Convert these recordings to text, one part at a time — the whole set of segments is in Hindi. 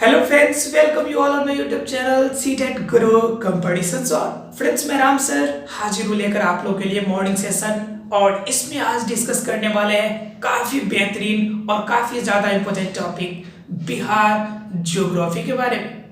Hello friends, welcome you all on my YouTube channel CTET Guru competitions. और फ्रेंड्स, मैं राम सर हाजिर हूँ लेकर आप लोगों के लिए मॉर्निंग सेशन। और इसमें आज डिस्कस करने वाले हैं काफ़ी बेहतरीन और काफ़ी ज़्यादा इंपॉर्टेंट टॉपिक बिहार ज्योग्राफी के बारे में।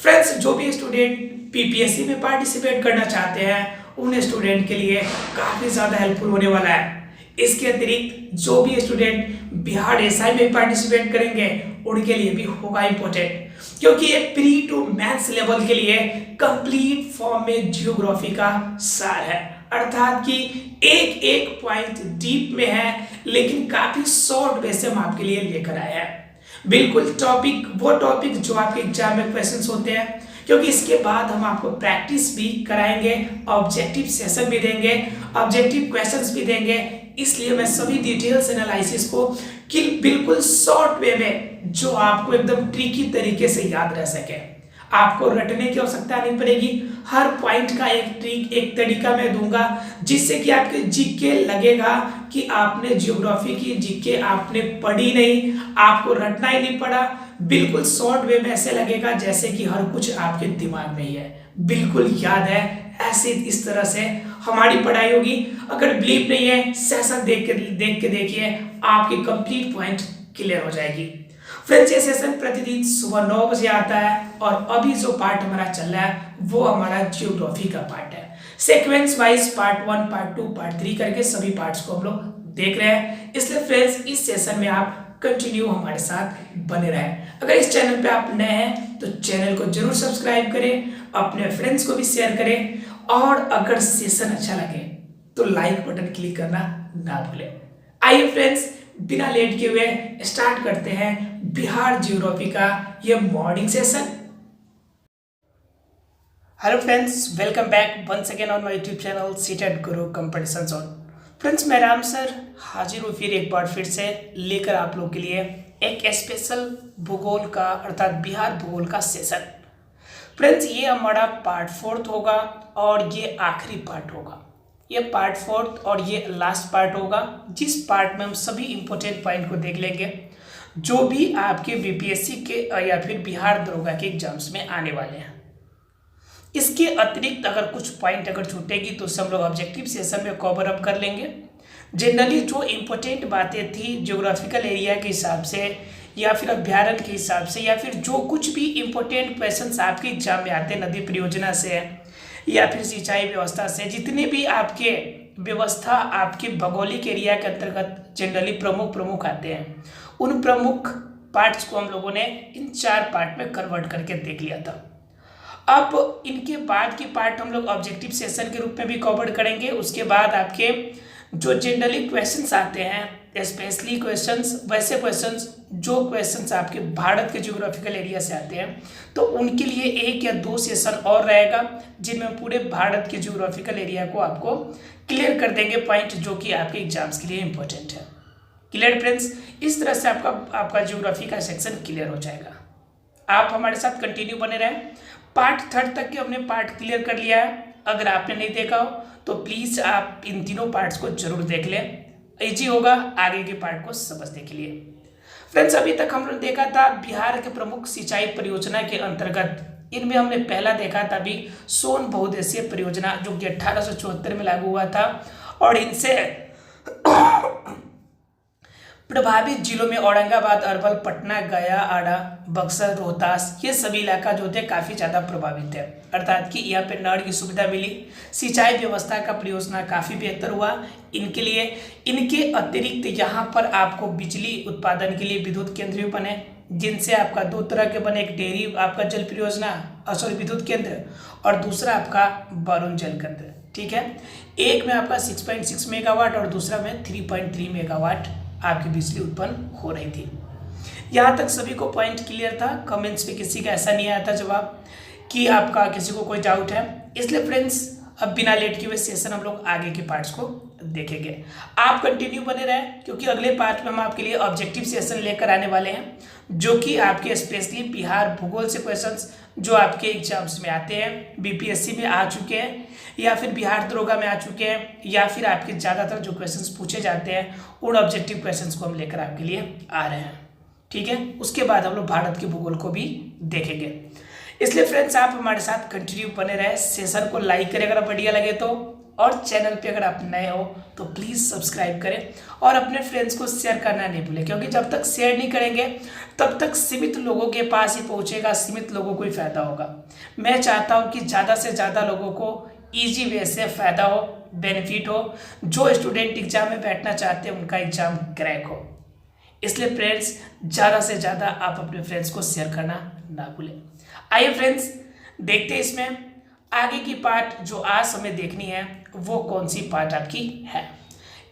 फ्रेंड्स, जो भी स्टूडेंट पीपीएससी में पार्टिसिपेट करना चाहते हैं उन स्टूडेंट के लिए काफ़ी ज़्यादा हेल्पफुल होने वाला है। इसके अतिरिक्त जो भी स्टूडेंट बिहार एसआई में पार्टिसिपेट करेंगे उनके लिए भी होगा इंपॉर्टेंट, क्योंकि ये प्री टू मैथ्स लेवल के लिए कंप्लीट फॉर्म में जियोग्राफी का सार है। अर्थात कि एक एक पॉइंट डीप में है, लेकिन काफी शॉर्ट वे से हम आपके लिए लेकर आए हैं। बिल्कुल वो टॉपिक जो आपके एग्जाम में क्वेश्चंस होते हैं, क्योंकि इसके बाद हम आपको प्रैक्टिस भी कराएंगे, ऑब्जेक्टिव सेशन भी देंगे, ऑब्जेक्टिव क्वेश्चंस भी देंगे। इसलिए मैं सभी डिटेल्स एनालिसिस को कि बिल्कुल शॉर्ट वे में जो आपको एकदम ट्रिकी तरीके से याद रह सके, आपको रटने की आवश्यकता नहीं पड़ेगी। हर पॉइंट का एक ट्रिक, एक तरीका मैं दूंगा, जिससे कि आपके जीके लगेगा कि आपने ज्योग्राफी की जीके आपने पढ़ी नहीं, आपको रटना ही नहीं पड़ा। बिल्कुल शॉर्ट वे में ऐसे लगेगा जैसे कि हर कुछ आपके दिमाग में ही है, बिल्कुल याद है। ऐसे इस तरह से हमारी पढ़ाई होगी। अगर बिलीव नहीं है, सेशन देख के देखिए, आपकी कंप्लीट पॉइंट क्लियर हो जाएगी। फ्रेंड्स, ये सेशन प्रतिदिन सुबह 9 बजे आता है और अभी जो पार्ट हमारा चल रहा है वो हमारा जियोग्राफी का पार्ट है। Sequence wise part 1, part 2, part 3 करके सभी पार्ट्स को हम लोग देख रहे हैं। इसलिए फ्रेंड्स, इस सेशन में आप कंटिन्यू हमारे साथ बने रहें। अगर इस चैनल पे आप नए हैं तो चैनल को जरूर सब्सक्राइब करें, अपने फ्रेंड्स को भी शेयर करें, और अगर सेशन अच्छा लगे तो लाइक बटन क्लिक करना ना भूलें। आइए फ्रेंड्स, बिना लेट किए हुए स्टार्ट करते हैं बिहार ज्योग्राफी का ये morning session. Hello friends, welcome back once again on my YouTube channel CTET Guru competitions on. Friends, मैं राम सर हाजिर हूँ फिर एक बार फिर से लेकर आप लोग के लिए एक स्पेशल भूगोल का अर्थात बिहार भूगोल का सेशन। फ्रेंड्स, ये हमारा पार्ट 4 होगा और ये आखिरी पार्ट होगा। ये पार्ट 4 और ये लास्ट पार्ट होगा, जिस पार्ट में हम सभी इंपॉर्टेंट पॉइंट को देख लेंगे जो भी आपके बीपीएससी के या फिर बिहार दरोगा के एग्जाम्स में आने वाले हैं। इसके अतिरिक्त अगर कुछ पॉइंट अगर छूटेगी तो सब लोग ऑब्जेक्टिव सेशन में कवर अप कर लेंगे। जनरली जो इम्पोर्टेंट बातें थी ज्योग्राफिकल एरिया के हिसाब से या फिर अभ्यारण्य के हिसाब से, या फिर जो कुछ भी इम्पोर्टेंट क्वेश्चंस आपके एग्जाम में आते हैं नदी परियोजना से या फिर सिंचाई व्यवस्था से, जितने भी आपके व्यवस्था आपके भौगोलिक एरिया के अंतर्गत जनरली प्रमुख आते हैं, उन प्रमुख पार्ट्स को हम लोगों ने इन 4 पार्ट में कन्वर्ट करके देख लिया था। अब इनके बाद की पार्ट हम लोग ऑब्जेक्टिव सेशन के रूप में भी कवर करेंगे। उसके बाद आपके जो जनरली क्वेश्चंस आते हैं, स्पेशली क्वेश्चंस, वैसे क्वेश्चंस जो क्वेश्चंस आपके भारत के ज्योग्राफिकल एरिया से आते हैं, तो उनके लिए 1 या 2 सेशन और रहेगा, जिनमें पूरे भारत के ज्योग्राफिकल एरिया को आपको क्लियर कर देंगे पॉइंट जो कि आपके एग्जाम्स के लिए इंपॉर्टेंट है। क्लियर फ्रेंड्स, इस तरह से आपका ज्योग्राफी का सेक्शन क्लियर हो जाएगा। आप हमारे साथ कंटिन्यू बने रहें। पार्ट 3 तक के हमने पार्ट क्लियर कर लिया है। अगर आपने नहीं देखा हो तो प्लीज़ आप इन तीनों पार्ट्स को जरूर देख लें, इजी होगा आगे के पार्ट को समझने के लिए। फ्रेंड्स, अभी तक हम लोग देखा था बिहार के प्रमुख सिंचाई परियोजना के अंतर्गत, इनमें हमने पहला देखा था अभी सोन बहुउद्देशीय परियोजना, जो कि 1874 में लागू हुआ था, और इनसे प्रभावित जिलों में औरंगाबाद, अरवल, पटना, गया, आड़ा, बक्सर, रोहतास, ये सभी इलाका जो थे काफ़ी ज़्यादा प्रभावित है। अर्थात कि यहाँ पे नहर की सुविधा मिली, सिंचाई व्यवस्था का परियोजना काफ़ी बेहतर हुआ इनके लिए। इनके अतिरिक्त यहाँ पर आपको बिजली उत्पादन के लिए विद्युत केंद्र भी बने, जिनसे आपका 2 तरह के बने, एक डेयरी आपका जल परियोजना विद्युत केंद्र, और दूसरा आपका वरुण जल केंद्र। ठीक है, एक में आपका 6.6 मेगावाट और दूसरा में 3.3 मेगावाट आपकी बिजली उत्पन्न हो रही थी। यहाँ तक सभी को पॉइंट क्लियर था। कमेंट्स पे किसी का ऐसा नहीं आया था जवाब कि आपका किसी को कोई डाउट है। इसलिए फ्रेंड्स, अब बिना लेट किए हुए सेशन हम लोग आगे के पार्ट्स को देखेंगे। आप कंटिन्यू बने रहें, क्योंकि अगले पार्ट में हम आपके लिए ऑब्जेक्टिव सेशन लेकर आने वाले हैं, जो कि आपके स्पेशली बिहार भूगोल से क्वेश्चंस जो आपके एग्जाम्स में आते हैं, बीपीएससी में आ चुके हैं या फिर बिहार दरोगा में आ चुके हैं, या फिर आपके ज़्यादातर जो क्वेश्चंस पूछे जाते हैं उन ऑब्जेक्टिव क्वेश्चंस को हम लेकर आपके लिए आ रहे हैं। ठीक है, उसके बाद हम लोग भारत के भूगोल को भी देखेंगे। इसलिए फ्रेंड्स आप हमारे साथ कंटिन्यू बने रहे, सेशन को लाइक करें अगर बढ़िया लगे तो, और चैनल पे अगर आप नए हो तो प्लीज़ सब्सक्राइब करें और अपने फ्रेंड्स को शेयर करना नहीं भूलें, क्योंकि जब तक शेयर नहीं करेंगे तब तक सीमित लोगों के पास ही पहुंचेगा, सीमित लोगों को ही फायदा होगा। मैं चाहता हूं कि ज़्यादा से ज़्यादा लोगों को ईजी वे से फ़ायदा हो, बेनिफिट हो, जो स्टूडेंट एग्जाम में बैठना चाहते हैं उनका एग्जाम क्रैक हो। इसलिए फ्रेंड्स ज़्यादा से ज़्यादा आप अपने फ्रेंड्स को शेयर करना ना भूलें। आइए फ्रेंड्स देखते हैं इसमें आगे की पार्ट जो आज हमें देखनी है वो कौन सी पार्ट आपकी है।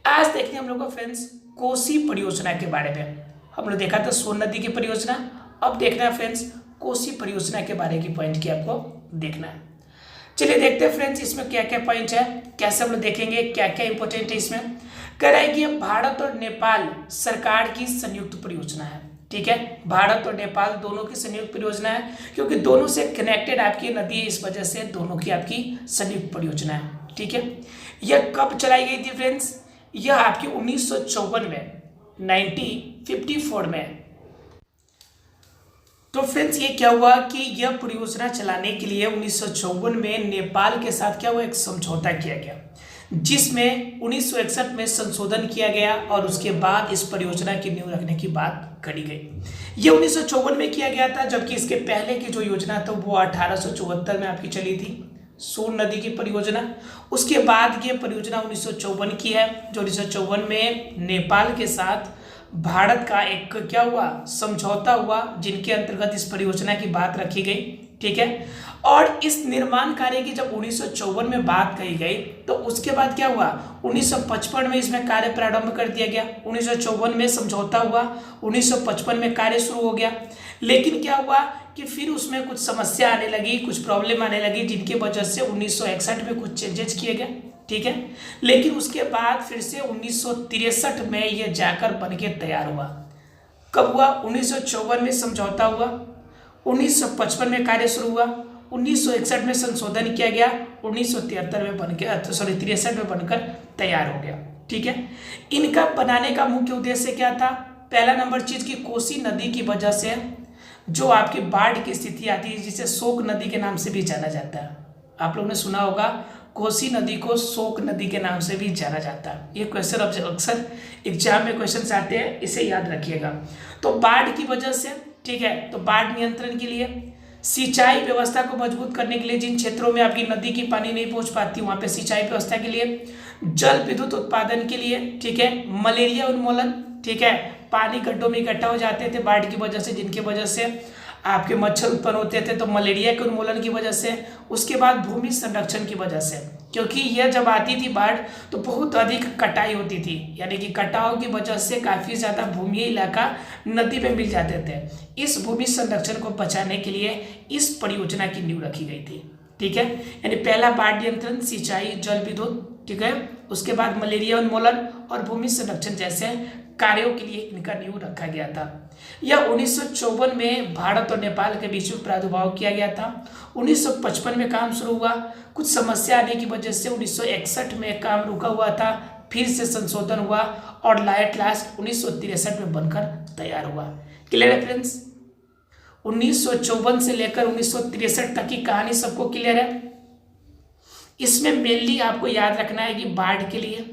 आज देखनी हम लोग को फ्रेंड्स कोसी परियोजना के बारे में। हम लोग देखा था सोन नदी की परियोजना, अब देखना है फ्रेंड्स कोसी परियोजना के बारे की पॉइंट की आपको देखना है। चलिए देखते हैं फ्रेंड्स इसमें क्या क्या पॉइंट है, कैसे हम लोग देखेंगे, क्या क्या इंपॉर्टेंट है इसमें। कह रहा है कि भारत और नेपाल सरकार की संयुक्त परियोजना है। ठीक है, भारत और नेपाल दोनों की संयुक्त परियोजना है, क्योंकि दोनों से कनेक्टेड आपकी नदी है, इस वजह से दोनों की आपकी संयुक्त परियोजना है। ठीक है, यह कब चलाई गई थी फ्रेंड्स? यह आपकी 1954 में, 1954 में। तो फ्रेंड्स ये क्या हुआ कि यह परियोजना चलाने के लिए 1954 में नेपाल के साथ क्या हुआ, एक समझौता किया गया, जिसमें 1961 में संशोधन किया गया और उसके बाद इस परियोजना की नींव रखने की बात करी गई। ये 1954 में किया गया था, जबकि इसके पहले की जो योजना था वो 1874 में आपकी चली थी, सोन नदी की परियोजना। उसके बाद ये परियोजना 1954 की है, जो 1954 में नेपाल के साथ भारत का एक क्या हुआ, समझौता हुआ, जिनके अंतर्गत इस परियोजना की बात रखी गई। ठीक है, और इस निर्माण कार्य की जब 1954 में बात कही गई तो उसके बाद क्या हुआ, 1955 में इसमें कार्य प्रारंभ कर दिया गया। 1954 में समझौता हुआ, 1955 में कार्य शुरू हो गया। लेकिन क्या हुआ कि फिर उसमें कुछ समस्या आने लगी, कुछ प्रॉब्लम आने लगी, जिनकी वजह से 1961 में कुछ चेंजेस किए गए। ठीक है, लेकिन उसके बाद फिर से 1963 में यह जाकर बनके तैयार हुआ। कब हुआ? 1954 में समझौता हुआ, 1955 में कार्य शुरू हुआ, 1961 में संशोधन किया गया, 1973 में बनकर 63 में बनकर तैयार हो गया। ठीक है, इनका बनाने का मुख्य उद्देश्य क्या था? पहला नंबर चीज की कोसी नदी की वजह से जो आपकी बाढ़ की स्थिति आती है, जिसे शोक नदी के नाम से भी जाना जाता है। आप लोगों ने सुना होगा कोसी नदी को शोक नदी के नाम से भी जाना जाता है। ये क्वेश्चन अक्सर एग्जाम में क्वेश्चन आते हैं, इसे याद रखिएगा। तो बाढ़ की वजह से, ठीक है, तो बाढ़ नियंत्रण के लिए, सिंचाई व्यवस्था को मजबूत करने के लिए, जिन क्षेत्रों में आपकी नदी की पानी नहीं पहुंच पाती वहां पे सिंचाई व्यवस्था के लिए, जल विद्युत उत्पादन के लिए, ठीक है, मलेरिया उन्मूलन, ठीक है, पानी गड्ढों में इकट्ठा हो जाते थे बाढ़ की वजह से, जिनकी वजह से आपके मच्छर उत्पन्न होते थे, तो मलेरिया के उन्मूलन की वजह से। उसके बाद भूमि संरक्षण की वजह से, क्योंकि यह जब आती थी बाढ़ तो बहुत अधिक कटाई होती थी, यानी कि कटाव की वजह से काफ़ी ज़्यादा भूमि इलाका नदी में मिल जाते थे। इस भूमि संरक्षण को बचाने के लिए इस परियोजना की नींव रखी गई थी। ठीक है, यानी पहला बाढ़ नियंत्रण, सिंचाई, जल विद्युत, ठीक है, उसके बाद मलेरिया उन्मूलन और भूमि संरक्षण जैसे कार्यों के लिए इनका नींव रखा गया था। यह 1954 में भारत और नेपाल के बीच में प्रादुर्भाव किया गया था। 1955 में काम शुरू हुआ, कुछ समस्या आने की वजह से 1961 में काम रुका हुआ था, फिर से संशोधन हुआ और लाइट लास्ट 1963 में बनकर तैयार हुआ। क्लियर है फ्रेंड्स? 1954 से लेकर 1963 तक की कहानी सबको क्लियर है। इसमें मेनली आपको याद रखना है कि बाढ़ के लिए,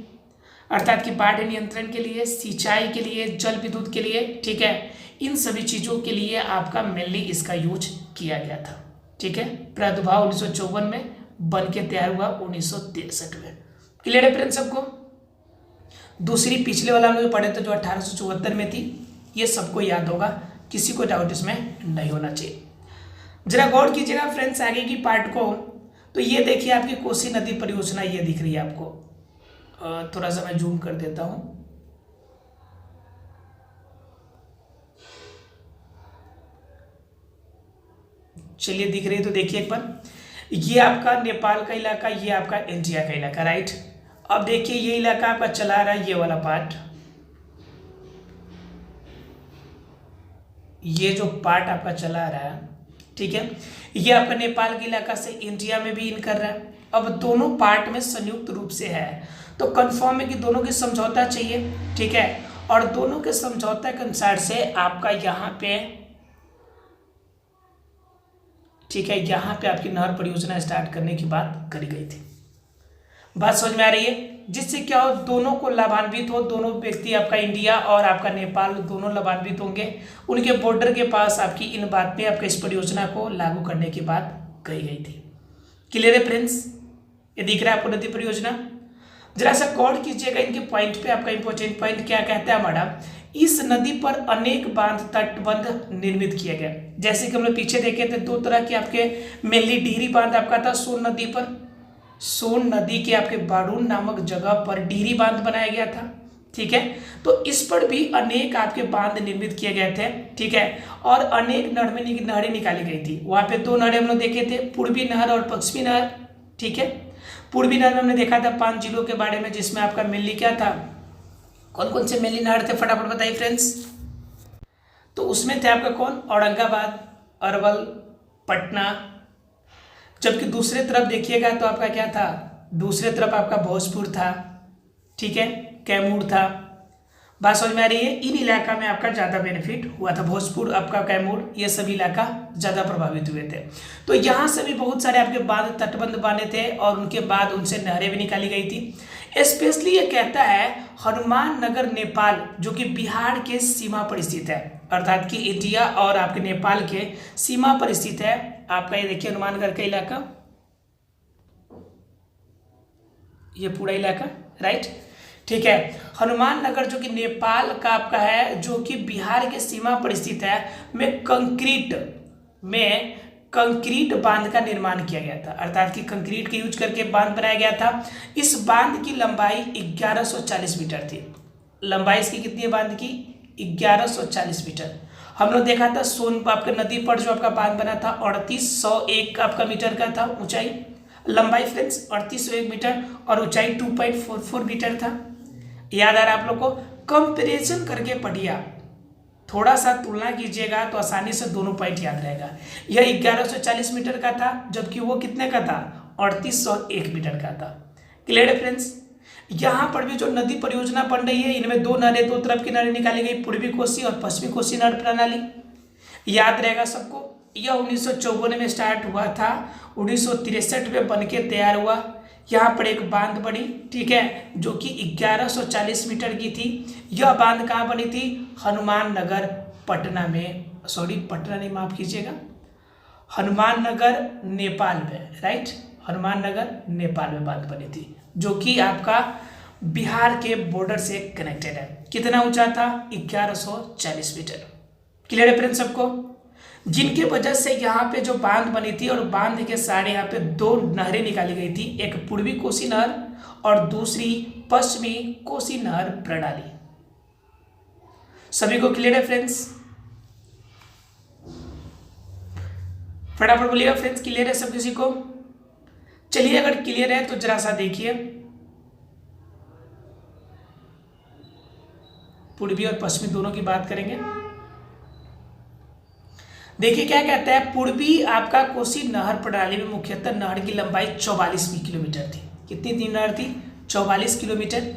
अर्थात कि बाढ़ नियंत्रण के लिए, सिंचाई के लिए, जल विद्युत के लिए, ठीक है, इन सभी चीज़ों के लिए आपका मेनली इसका यूज किया गया था। ठीक है, प्रादुर्भाव 1954 में बन के तैयार हुआ 1963 में। क्लियर है फ्रेंड्स सबको? दूसरी पिछले वाला हम लोग पढ़े थे जो 1874 में थी, ये सबको याद होगा, किसी को डाउट इसमें नहीं होना चाहिए। जरा गौर कीजिएगा फ्रेंड्स आगे की पार्ट को। तो ये देखिए आपकी कोसी नदी परियोजना, ये दिख रही है आपको, थोड़ा सा मैं जूम कर देता हूं। चलिए दिख रही है तो देखिए एक बार, ये आपका नेपाल का इलाका, ये आपका इंडिया का इलाका, राइट। अब देखिए ये इलाका आपका चला रहा है, ये वाला पार्ट, ये जो पार्ट आपका चला रहा है, ठीक है, ये आपका नेपाल के इलाका से इंडिया में भी इन कर रहा है। अब दोनों पार्ट में संयुक्त रूप से है, तो कंफर्म है कि दोनों के समझौता चाहिए। ठीक है, और दोनों के समझौता के अनुसार से आपका यहाँ पे ठीक है, यहाँ पे आपकी नहर परियोजना स्टार्ट करने की बात करी गई थी। बात समझ में आ रही है? जिससे क्या हो, दोनों को लाभान्वित हो, दोनों व्यक्ति आपका इंडिया और आपका नेपाल दोनों लाभान्वित होंगे। उनके बॉर्डर के पास आपकी इन बात पे आपके इस परियोजना को लागू करने की बात कही गई थी। क्लियर है फ्रेंड्स? ये दिख रहा है आपको नदी परियोजना? जरा सा गौर कीजिएगा इनके पॉइंट पे। आपका इंपॉर्टेंट पॉइंट क्या कहता है मैडम, इस नदी पर अनेक बांध तटबंध निर्मित किए गए। जैसे कि हम लोग पीछे देखे थे, दो तरह के आपके मेनली डिहरी बांध आपका था सोन नदी पर। सोन नदी के आपके बारूण नामक जगह पर डिहरी बांध बनाया गया था। ठीक है, तो इस पर भी अनेक आपके बांध निर्मित किए गए थे। ठीक है, और अनेक नहरें निकाली गई थी। वहां पे दो नहरें हम लोग देखे थे, पूर्वी नहर और पश्चिमी नहर। ठीक है, पूर्वी नहर में हमने देखा था 5 जिलों के बारे में, जिसमें आपका मेनली क्या था, कौन कौन से मेनली नहर थे, फटाफट बताइए फ्रेंड्स। तो उसमें थे आपका कौन, औरंगाबाद, अरवल, पटना। जबकि दूसरे तरफ देखिएगा तो आपका क्या था, दूसरे तरफ आपका भोजपुर था। ठीक है, कैमूर था। बात समझ में आ रही है? इन इलाका में आपका ज़्यादा बेनिफिट हुआ था। भोजपुर, आपका कैमूर, ये सभी इलाका ज़्यादा प्रभावित हुए थे। तो यहाँ से भी बहुत सारे आपके बांध तटबंध बांधे थे और उनके बाद उनसे नहरें भी निकाली गई थी। स्पेशली ये कहता है हनुमान नगर नेपाल, जो कि बिहार के सीमा पर स्थित है, अर्थात कि इंडिया और आपके नेपाल के सीमा पर स्थित है। आपका ये देखिए हनुमानगढ़ का इलाका, ये पूरा इलाका, राइट। ठीक है, हनुमान नगर जो कि नेपाल का आपका है, जो कि बिहार के सीमा पर स्थित है, में कंक्रीट बांध का निर्माण किया गया था, अर्थात कि कंक्रीट के यूज करके बांध बनाया गया था। इस बांध की लंबाई 1140 मीटर थी। लंबाई इसकी कितनी है बांध की, 1140 मीटर। हम लोग देखा था सोन आपके नदी पर जो आपका बांध बना था 3801 आपका मीटर का था ऊंचाई, लंबाई फ्रेंड्स 3801 मीटर और ऊंचाई 2.44 मीटर था। याद आ रहा है आप लोग को? कंपेरिजन करके पढ़िए, थोड़ा सा तुलना कीजिएगा तो आसानी से दोनों पॉइंट याद रहेगा। यह 1140 मीटर का था, जबकि वो कितने का था, 3801 मीटर का था। क्लियर है फ्रेंड्स? यहाँ पर भी जो नदी परियोजना बन रही है, इनमें दो नहरें, दो तरफ की नहरें निकाली गई, पूर्वी कोसी और पश्चिमी कोसी नहर प्रणाली। याद रहेगा सबको? यह 1954 में स्टार्ट हुआ था, 1963 में बनके तैयार हुआ। यहाँ पर एक बांध बनी, ठीक है, जो कि 1140 मीटर की थी। यह बांध कहाँ बनी थी, हनुमान नगर पटना में, सॉरी पटना नहीं, माफ कीजिएगा, हनुमान नगर नेपाल में, राइट, हनुमान नगर नेपाल में बांध बनी थी, जो कि आपका बिहार के बॉर्डर से कनेक्टेड है। कितना ऊंचा था, 1140 मीटर। क्लियर है फ्रेंड्स सबको? जिनके वजह से यहाँ पे जो बांध बनी थी और बांध के सारे यहाँ पे दो नहरें निकाली गई थी, एक पूर्वी कोसी नहर और दूसरी पश्चिमी कोसी नहर प्रणाली। सभी को क्लियर है फ्रेंड्स? फटाफट बोलिएगा फ्रेंड्स, क्लियर है सब किसी को? चलिए अगर क्लियर है तो जरा सा देखिए, पूर्वी और पश्चिमी दोनों की बात करेंगे। देखिए क्या कहता है, पूर्वी आपका कोसी नहर प्रणाली में मुख्यतः नहर की लंबाई 44 किलोमीटर थी। कितनी थी नहर थी, 44 किलोमीटर।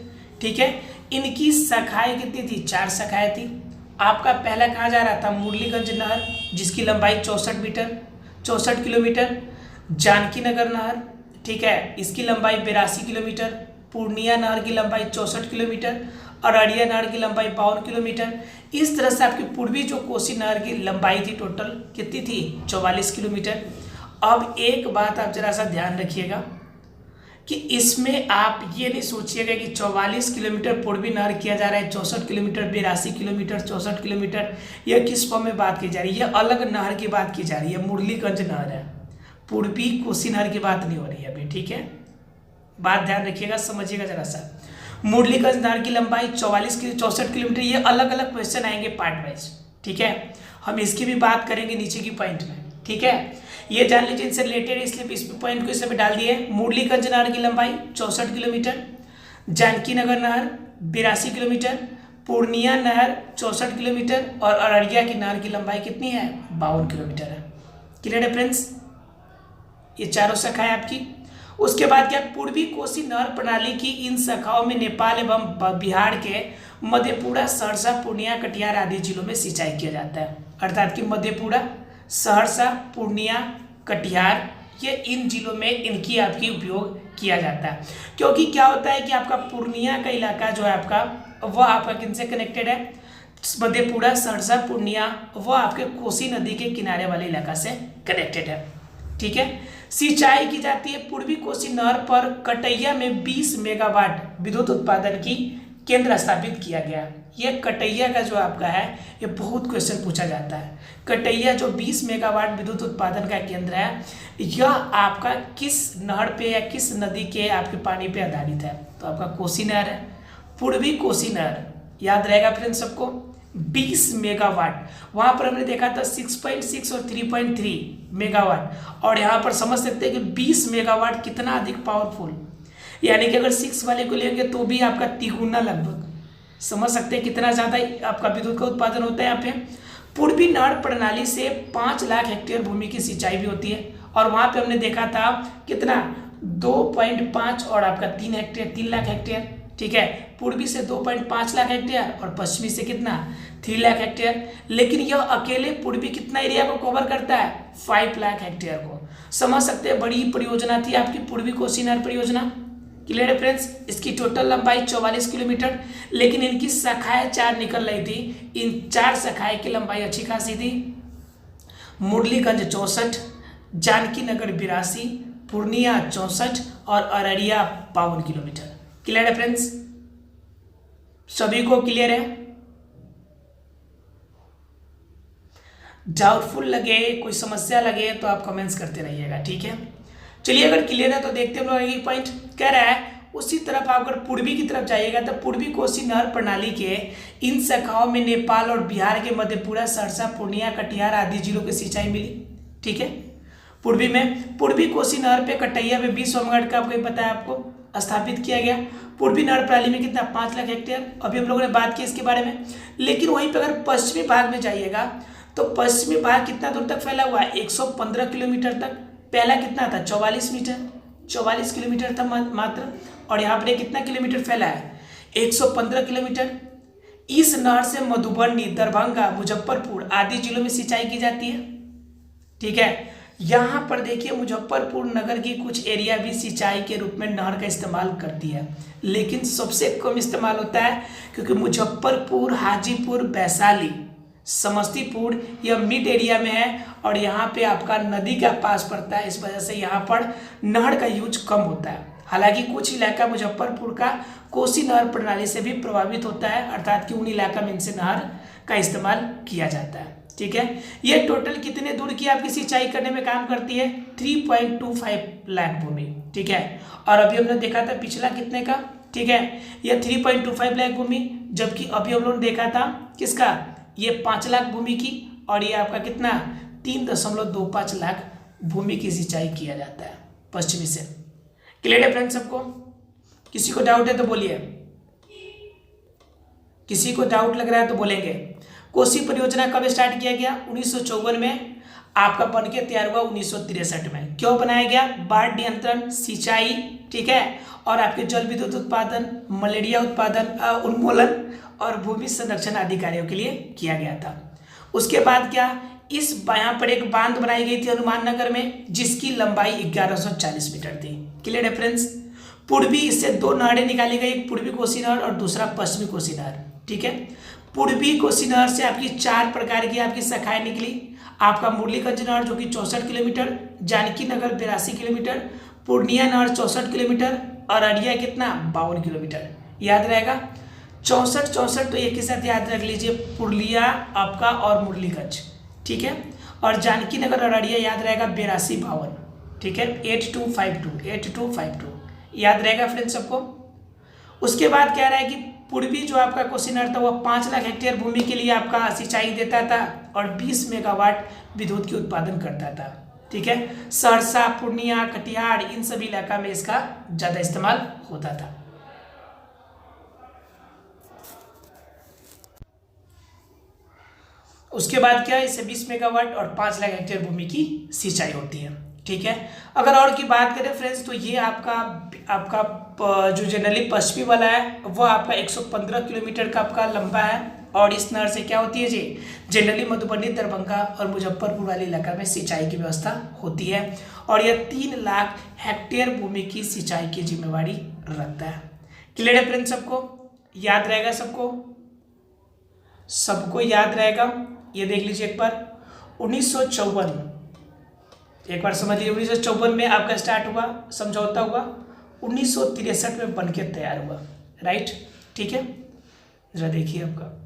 ठीक है, इनकी शाखाएं कितनी थी, 4 शाखाएं थी। आपका पहला कहाँ जा रहा था, मुरलीगंज नहर, जिसकी लंबाई 64 किलोमीटर। जानकी नगर नहर, ठीक है, इसकी लंबाई 82 किलोमीटर। पूर्णिया नहर की लंबाई 64 किलोमीटर। अररिया नहर की लंबाई 52 किलोमीटर। इस तरह से आपकी पूर्वी जो कोसी नहर की लंबाई थी टोटल कितनी थी, 44 किलोमीटर। अब एक बात आप जरा सा ध्यान रखिएगा कि इसमें आप ये नहीं सोचिएगा कि 44 किलोमीटर पूर्वी नहर किया जा रहा है, 64 किलोमीटर, 82 किलोमीटर, 64 किलोमीटर, यह किस फॉर्म में बात की जा रही है, अलग नहर की बात की जा रही है, मुरलीगंज नहर है, पूर्वी कोसी नहर की बात नहीं हो रही है अभी। ठीक है, बात ध्यान रखिएगा, समझिएगा जरा सा। मुरलीगंज नहर की लंबाई 64 किलोमीटर। ये अलग अलग क्वेश्चन आएंगे पार्ट वाइज, ठीक है, हम इसकी भी बात करेंगे नीचे की पॉइंट में। ठीक है, ये जान लीजिए इनसे रिलेटेड, इसलिए इस पॉइंट को इस पे डाल दिए। मुरलीगंज नहर की लंबाई 64 किलोमीटर, जानकी नगर नहर 82 किलोमीटर, पूर्णिया नहर 64 किलोमीटर और अररिया की नहर की लंबाई कितनी है, 52 किलोमीटर है। क्लियर है फ्रेंड्स? ये चारों शाखाएं आपकी। उसके बाद क्या, पूर्वी कोसी नहर प्रणाली की इन शाखाओं में नेपाल एवं बिहार के मधेपुरा, सहरसा, पूर्णिया, कटिहार आदि जिलों में सिंचाई किया जाता है। अर्थात कि मधेपुरा, सहरसा, पूर्णिया, कटिहार, ये इन जिलों में इनकी आपकी उपयोग किया जाता है। क्योंकि क्या होता है कि आपका पूर्णिया का इलाका जो है आपका, वह आपका किनसे कनेक्टेड है, मधेपुरा, सहरसा, पूर्णिया, वह आपके कोसी नदी के किनारे वाले इलाका से कनेक्टेड है। ठीक है। सिंचाई की जाती है पूर्वी कोसी नहर पर कटैया में 20 मेगावाट विद्युत उत्पादन की केंद्र स्थापित किया गया। यह कटैया का जो आपका है, ये बहुत क्वेश्चन पूछा जाता है। कटैया जो 20 मेगावाट विद्युत उत्पादन का केंद्र है, यह आपका किस नहर पे या किस नदी के आपके पानी पे आधारित है, तो आपका कोसी नहर है, पूर्वी कोसी नहर, याद रहेगा फ्रेंड्स सबको। 20 मेगावाट, वहां पर हमने देखा था 6.6 और 3.3 मेगावाट, और यहाँ पर समझ सकते हैं कि 20 मेगावाट कितना अधिक पावरफुल, यानी कि अगर 6 वाले को लेंगे तो भी आपका तिगुना लगभग, समझ सकते हैं कितना ज़्यादा आपका विद्युत का उत्पादन होता है यहाँ पे। पूर्वी नहर प्रणाली से 5 लाख हेक्टेयर भूमि की सिंचाई भी होती है, और वहाँ पे हमने देखा था कितना 2.5 और आपका 3 हेक्टेयर, 3 लाख हेक्टेयर। ठीक है, पूर्वी से 2.5 लाख हेक्टेयर और पश्चिमी से कितना 3 लाख हेक्टेयर। लेकिन यह अकेले पूर्वी कितना एरिया को कवर करता है, 5 लाख हेक्टेयर को। समझ सकते हैं बड़ी परियोजना थी आपकी पूर्वी कोसी नहर परियोजना। क्लियर है फ्रेंड्स। इसकी टोटल लंबाई 44 किलोमीटर, लेकिन इनकी शाखाएं 4 निकल रही थी। इन 4 शाखाएं की लंबाई अच्छी खासी थी। मुरलीगंज 64, जानकी नगर 82, पूर्णिया 64 और अररिया 52 किलोमीटर। क्लियर है फ्रेंड्स, सभी को क्लियर है। डाउटफुल लगे, कोई समस्या लगे तो आप कमेंट्स करते रहिएगा। ठीक है, चलिए अगर क्लियर है तो देखते हैं हम लोग। ये पॉइंट कह रहा है उसी तरफ आप अगर पूर्वी की तरफ जाइएगा तो पूर्वी कोसी नहर प्रणाली के इन शाखाओं में नेपाल और बिहार के मधेपुरा, सहरसा, पूर्णिया, कटिहार आदि जिलों की सिंचाई मिली। ठीक है, पूर्वी में पूर्वी कोसी नहर पे कटैया में 20 मेगावाट का आपको पता है, आपको स्थापित किया गया। पूर्वी नहर प्रणाली में कितना 5 लाख हेक्टेयर, अभी हम लोगों ने बात की इसके बारे में। लेकिन वहीं पर अगर पश्चिमी भाग में जाइएगा तो पश्चिमी भाग कितना दूर तक फैला हुआ है, 115 किलोमीटर तक। पहला कितना था 44 किलोमीटर था मात्र, और यहाँ पर कितना किलोमीटर फैला है 115 किलोमीटर। इस नहर से मधुबनी, दरभंगा, मुजफ्फरपुर आदि जिलों में सिंचाई की जाती है। ठीक है, यहाँ पर देखिए मुजफ्फरपुर नगर की कुछ एरिया भी सिंचाई के रूप में नहर का इस्तेमाल करती है, लेकिन सबसे कम इस्तेमाल होता है क्योंकि मुजफ्फरपुर, हाजीपुर, वैशाली, समस्तीपुर यह मिड एरिया में है और यहाँ पे आपका नदी का पास पड़ता है। इस वजह से यहाँ पर नहर का यूज कम होता है। हालांकि कुछ इलाका मुजफ्फरपुर का कोसी नहर प्रणाली से भी प्रभावित होता है, अर्थात कि उन इलाका में इनसे नहर का इस्तेमाल किया जाता है। ठीक है, ये टोटल कितने दूर की आपकी सिंचाई करने में काम करती है, 3.25 लाख भूमि। ठीक है, और अभी हमने देखा था पिछला कितने का, ठीक है, ये 3.25 लाख भूमि, जबकि अभी हम लोगों ने देखा था किसका, ये 5 लाख भूमि की, और ये आपका कितना 3.25 लाख भूमि की सिंचाई किया जाता है पश्चिमी से। क्लियर है फ्रेंड्स सबको, किसी को डाउट है तो बोलिए, किसी को डाउट लग रहा है तो बोलेंगे। कोसी परियोजना कब स्टार्ट किया गया, 1954 में, आपका बनके तैयार हुआ 1963 में। क्यों बनाया गया, बाढ़ नियंत्रण, सिंचाई, ठीक है, और आपके जल विद्युत उत्पादन, मलेरिया उत्पादन उन्मूलन और भूमि संरक्षण आदि कार्यों के लिए किया गया था। उसके बाद क्या, इस यहाँ पर एक बांध बनाई गई थी हनुमान नगर में, जिसकी लंबाई 1140 मीटर थी। क्लियर है फ्रेंड्स। पूर्वी इससे 2 नहरें निकाली गई, एक पूर्वी कोसी नहर और दूसरा पश्चिमी कोसी नहर। ठीक है, पूर्वी कोसी नहर से आपकी 4 प्रकार की आपकी शाखाएं निकली। आपका मुरलीगंज नहर जो कि 64 किलोमीटर, जानकी नगर 82 किलोमीटर, पूर्णिया नहर 64 किलोमीटर, और अररिया कितना 52 किलोमीटर। याद रहेगा 64 तो एक ही साथ याद रख लीजिए, पुरलिया आपका और मुरलीगंज। ठीक है, और जानकी नगर और अररिया याद रहेगा 82-52। ठीक है, 8252 याद रहेगा फ्रेंड्स सबको। उसके बाद क्या रहा है कि पूर्वी जो आपका कोसी नहर था वह 5 लाख हेक्टेयर भूमि के लिए आपका सिंचाई देता था और 20 मेगावाट विद्युत की उत्पादन करता था। ठीक है, सहरसा, पूर्णिया, कटिहार इन सभी इलाका में इसका ज्यादा इस्तेमाल होता था। उसके बाद क्या है, इससे 20 मेगावाट और 5 लाख हेक्टेयर भूमि की सिंचाई होती है। ठीक है, अगर और की बात करें फ्रेंड्स तो ये आपका जो जनरली पश्चिमी वाला है वह आपका 115 किलोमीटर का आपका लंबा है, और इस नहर से क्या होती है जी, जनरली मधुबनी, दरभंगा और मुजफ्फरपुर वाले इलाका में सिंचाई की व्यवस्था होती है और यह 3 लाख हेक्टेयर भूमि की सिंचाई की जिम्मेवारी रखता है। क्लियर है फ्रेंड्स? सबको याद रहेगा? सबको याद रहेगा? ये देख लीजिए एक बार, 1954, एक बार समझ लीजिए, 1954 में आपका स्टार्ट हुआ, समझौता हुआ, 1963 में बनके तैयार हुआ, राइट? ठीक है, जरा देखिए, आपका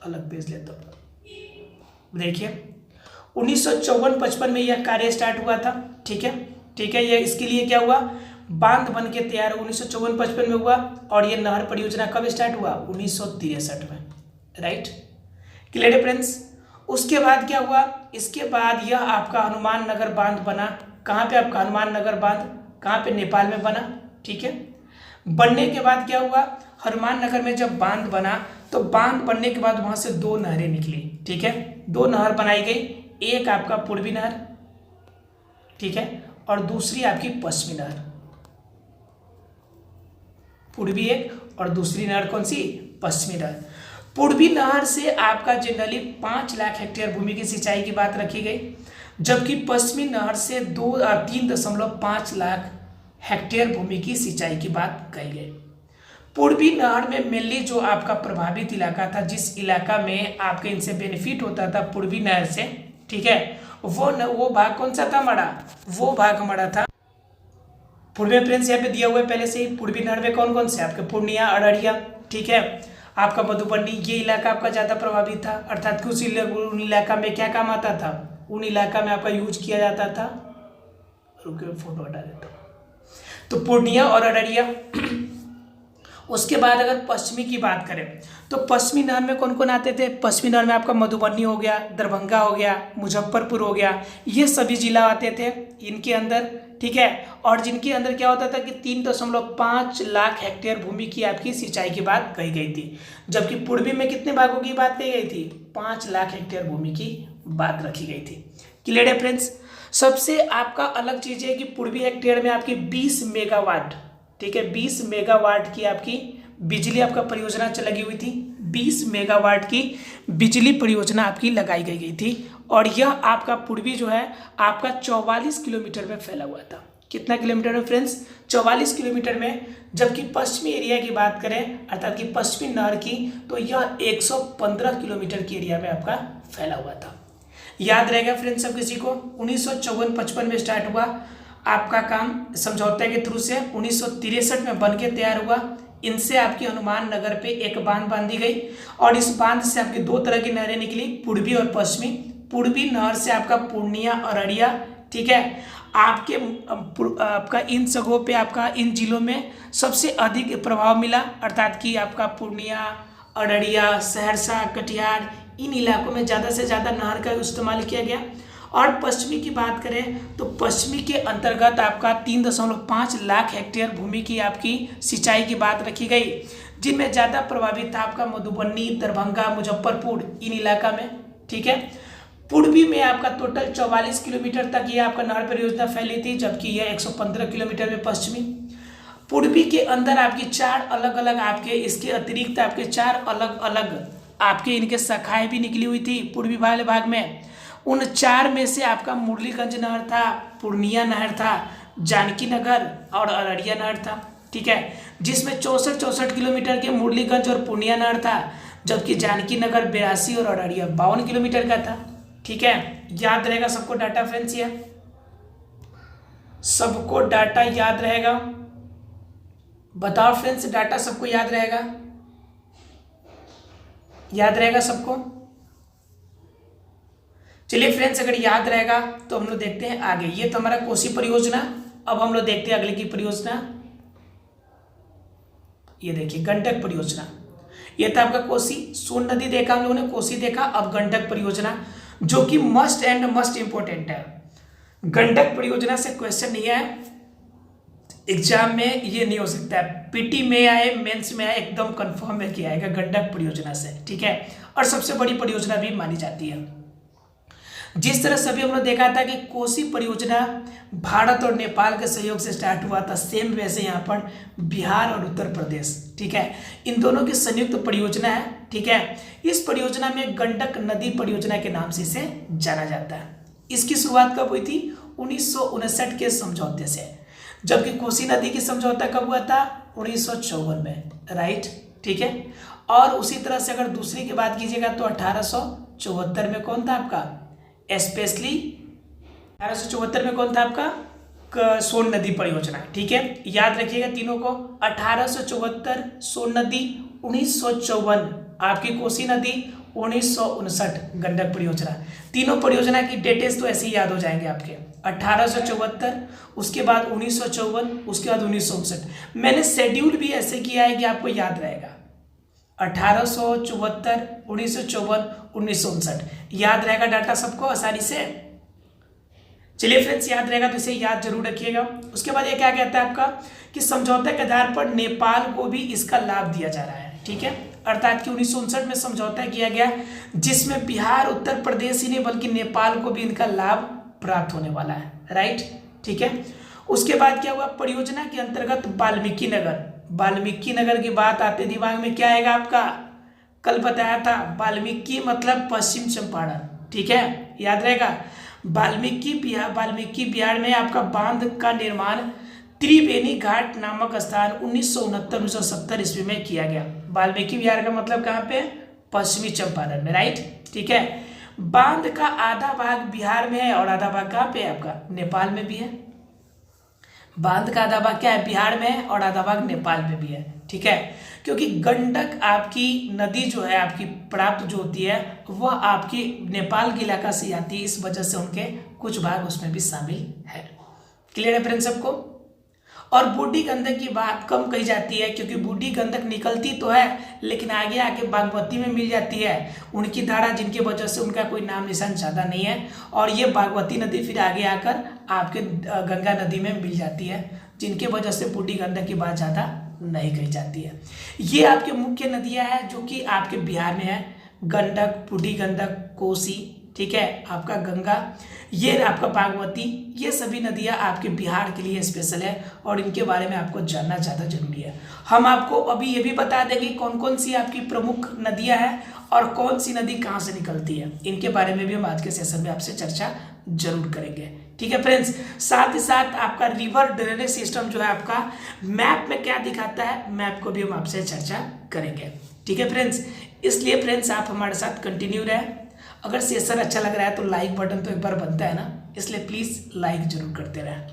अलग पेज लेता हूँ। देखिए 1954-55 में यह कार्य स्टार्ट हुआ था। ठीक है, यह इसके लिए क्या हुआ, बांध बन के तैयार 1954-55 में हुआ और यह नहर परियोजना कब स्टार्ट हुआ, 1963 में, राइट? क्लियर है फ्रेंड्स? उसके बाद क्या हुआ, इसके बाद यह आपका हनुमान नगर बांध बना। कहाँ पे आपका हनुमान नगर बांध, कहाँ पे, नेपाल में बना। ठीक है, बनने के बाद क्या हुआ, हनुमान नगर में जब बांध बना तो बांध बनने के बाद वहां से 2 नहरें निकली। ठीक है, 2 नहर बनाई गई, एक आपका पूर्वी नहर, ठीक है, और दूसरी आपकी पश्चिमी नहर। पूर्वी एक और दूसरी नहर कौन सी, पश्चिमी नहर। पूर्वी नहर से आपका जनरली 5 लाख हेक्टेयर भूमि की सिंचाई की बात रखी गई, जबकि पश्चिमी नहर से 3.5 लाख हेक्टेयर भूमि की सिंचाई की बात कही गई। पूर्वी नहर में मेनली जो आपका प्रभावित इलाका था, जिस इलाका में आपके इनसे बेनिफिट होता था पूर्वी नहर से, ठीक है, वो भाग कौन सा था हमारा, वो भाग हमारा था पूर्वी। फ्रेंड्स यहाँ पे दिया हुआ है पहले से ही, पूर्वी नहर में कौन कौन से, आपके पूर्णिया, अररिया, ठीक है, आपका मधुबनी, ये इलाका आपका ज्यादा प्रभावित था, अर्थात कि उस इलाका में क्या काम आता था, उन इलाका में आपका यूज किया जाता था। रुके, फोटो हटा देता हूँ। तो पूर्णिया और अररिया। उसके बाद अगर पश्चिमी की बात करें तो पश्चिमी नहर में कौन कौन आते थे, पश्चिमी नहर में आपका मधुबनी हो गया, दरभंगा हो गया, मुजफ्फरपुर हो गया, ये सभी जिला आते थे इनके अंदर। ठीक है, और जिनके अंदर क्या होता था कि 3.5 लाख हेक्टेयर भूमि की आपकी सिंचाई की बात कही गई थी, जबकि पूर्वी में कितने भागों की बात कही गई थी, 5 लाख हेक्टेयर भूमि की बात रखी गई थी। क्लियर है फ्रेंड्स? सबसे आपका अलग चीज है कि पूर्वी हेक्टेयर में आपकी 20 मेगावाट, ठीक है, 20 मेगावाट की आपकी बिजली आपका परियोजना लगी हुई थी। 20 मेगावाट की बिजली परियोजना आपकी लगाई गई थी और यह आपका पूर्वी जो है आपका 44 किलोमीटर में फैला हुआ था। कितना किलोमीटर में फ्रेंड्स, 44 किलोमीटर में। जबकि पश्चिमी एरिया की बात करें, अर्थात कि पश्चिमी नहर की, तो यह 115 किलोमीटर के एरिया में आपका फैला हुआ था। याद रहेगा फ्रेंड्स सब किसी को? 1954-55 में स्टार्ट हुआ आपका काम समझौते के थ्रू से, 1963 में बन के तैयार हुआ। इनसे आपकी हनुमान नगर पे एक बांध बांधी गई और इस बांध से आपकी 2 तरह की नहरें निकली, पूर्वी और पश्चिमी। पूर्वी नहर से आपका पूर्णिया और अररिया, ठीक है, आपका इन जगहों पे आपका इन जिलों में सबसे अधिक प्रभाव मिला, अर्थात कि आपका पूर्णिया, अररिया, सहरसा, कटिहार, इन इलाकों में ज़्यादा से ज़्यादा नहर का इस्तेमाल किया गया। और पश्चिमी की बात करें तो पश्चिमी के अंतर्गत आपका 3.5 लाख हेक्टेयर भूमि की आपकी सिंचाई की बात रखी गई, जिनमें ज़्यादा प्रभावित था आपका मधुबनी, दरभंगा, मुजफ्फरपुर, इन इलाका में। ठीक है, पूर्वी में आपका टोटल 44 किलोमीटर तक ये आपका नहर परियोजना फैली थी, जबकि यह 115 किलोमीटर में पश्चिमी। पूर्वी के अंदर आपकी 4 अलग अलग आपके, इसके अतिरिक्त आपके 4 अलग अलग आपके इनके शाखाएं भी निकली हुई थी पूर्वी वाले भाग में। उन 4 में से आपका मुरलीगंज नहर था, पूर्णिया नहर था, जानकी नगर और अररिया नहर था। ठीक है, जिसमें 64 किलोमीटर के मुरलीगंज और पूर्णिया नहर था, जबकि जानकी नगर 82 और अररिया 52 किलोमीटर का था। ठीक है, याद रहेगा सबको डाटा फ्रेंड्स? ये सबको डाटा याद रहेगा? बताओ फ्रेंड्स, डाटा सबको याद रहेगा? याद रहेगा सबको? चलिए फ्रेंड्स, अगर याद रहेगा तो हम लोग देखते हैं आगे। ये तो हमारा कोसी परियोजना। अब हम लोग देखते हैं अगले की परियोजना। ये देखिए गंडक परियोजना। ये था आपका कोसी, सोन नदी देखा हम लोगों ने, कोसी देखा, अब गंडक परियोजना, जो कि मस्ट एंड मस्ट इंपॉर्टेंट है। गंडक परियोजना से क्वेश्चन नहीं है एग्जाम में, ये नहीं हो सकता है, पीटी में आए, मेंस में आए, एकदम कंफर्म है कि आएगा गंडक परियोजना से। ठीक है, और सबसे बड़ी परियोजना भी मानी जाती है। जिस तरह सभी हम लोग देखा था कि कोसी परियोजना भारत और नेपाल के सहयोग से स्टार्ट हुआ था, सेम वैसे यहाँ पर बिहार और उत्तर प्रदेश, ठीक है, इन दोनों की संयुक्त परियोजना है, ठीक है। इस परियोजना में गंडक नदी परियोजना के नाम से इसे जाना जाता है। इसकी शुरुआत कब हुई थी? 1959 के समझौते से, जबकि कोसी नदी की समझौता कब हुआ था? 1954 में, राइट, ठीक है। और उसी तरह से अगर दूसरी की बात कीजिएगा तो 1874 में कौन था आपका? स्पेशली 1874 में कौन था आपका? सोन नदी परियोजना, ठीक है, याद रखिएगा तीनों को। 1874 सोन नदी, 1954 आपकी कोसी नदी, 1959 गंडक परियोजना। तीनों परियोजना की डेटेस तो ऐसे ही याद हो जाएंगे आपके, 1874, उसके बाद 1954, उसके बाद 1959। मैंने शेड्यूल भी ऐसे किया है कि आपको याद रहेगा, 1874, 1954, 1959, याद रहेगा डाटा सबको आसानी से। चलिए फ्रेंड्स, याद रहेगा तो इसे याद जरूर रखिएगा। उसके बाद ये क्या कहता है आपका कि समझौते के आधार पर नेपाल को भी इसका लाभ दिया जा रहा है, ठीक है। अर्थात कि 1959 में समझौता किया गया जिसमें बिहार उत्तर प्रदेश ही नहीं बल्कि नेपाल को भी इनका लाभ प्राप्त होने वाला है, राइट, ठीक है। उसके बाद क्या हुआ? परियोजना के अंतर्गत वाल्मीकि नगर, वाल्मीकि नगर की बात आते दिमाग में क्या आएगा आपका? कल बताया था, वाल्मीकि मतलब पश्चिम चंपारण, ठीक है, याद रहेगा। वाल्मीकि बिहार में आपका बांध का निर्माण त्रिवेणी घाट नामक स्थान 1969-1970 ईस्वी में किया गया। वाल्मीकि बिहार का मतलब कहाँ पे? पश्चिमी चंपारण में, राइट, ठीक है। बांध का आधा भाग बिहार में है और आधा भाग कहाँ पे है आपका? नेपाल में भी है। बांध का आधा भाग क्या है? बिहार में है और आधा भाग नेपाल में भी है, ठीक है। क्योंकि गंडक आपकी नदी जो है आपकी प्राप्त जो होती है वह आपकी नेपाल के इलाका से आती है, इस वजह से उनके कुछ भाग उसमें भी शामिल है। क्लियर है फ्रेंड्स सबको? और बूढ़ी गंडक की बात कम कही जाती है क्योंकि बूढ़ी गंडक निकलती तो है लेकिन आगे आके बागमती में मिल जाती है उनकी धारा, जिनकी वजह से उनका कोई नाम निशान ज़्यादा नहीं है। और ये बागमती नदी फिर आगे आकर आपके गंगा नदी में मिल जाती है, जिनकी वजह से बूढ़ी गंडक की बात ज़्यादा नहीं कही जाती है। ये आपके मुख्य नदियाँ हैं जो कि आपके बिहार में है, गंडक, बूढ़ी गंडक, कोसी, ठीक है, आपका गंगा, ये आपका बागमती, ये सभी नदियाँ आपके बिहार के लिए स्पेशल है और इनके बारे में आपको जानना ज़्यादा जरूरी है। हम आपको अभी ये भी बता देंगे कौन कौन सी आपकी प्रमुख नदियाँ हैं और कौन सी नदी कहाँ से निकलती है, इनके बारे में भी हम आज के सेशन में आपसे चर्चा जरूर करेंगे, ठीक है फ्रेंड्स। साथ ही साथ आपका रिवर ड्रेनेज सिस्टम जो है आपका मैप में क्या दिखाता है, मैप को भी हम आपसे चर्चा करेंगे, ठीक है फ्रेंड्स। इसलिए फ्रेंड्स आप हमारे साथ कंटिन्यू रहें। अगर सेशन अच्छा लग रहा है तो लाइक बटन तो एक बार बनता है ना, इसलिए प्लीज़ लाइक जरूर करते रहें।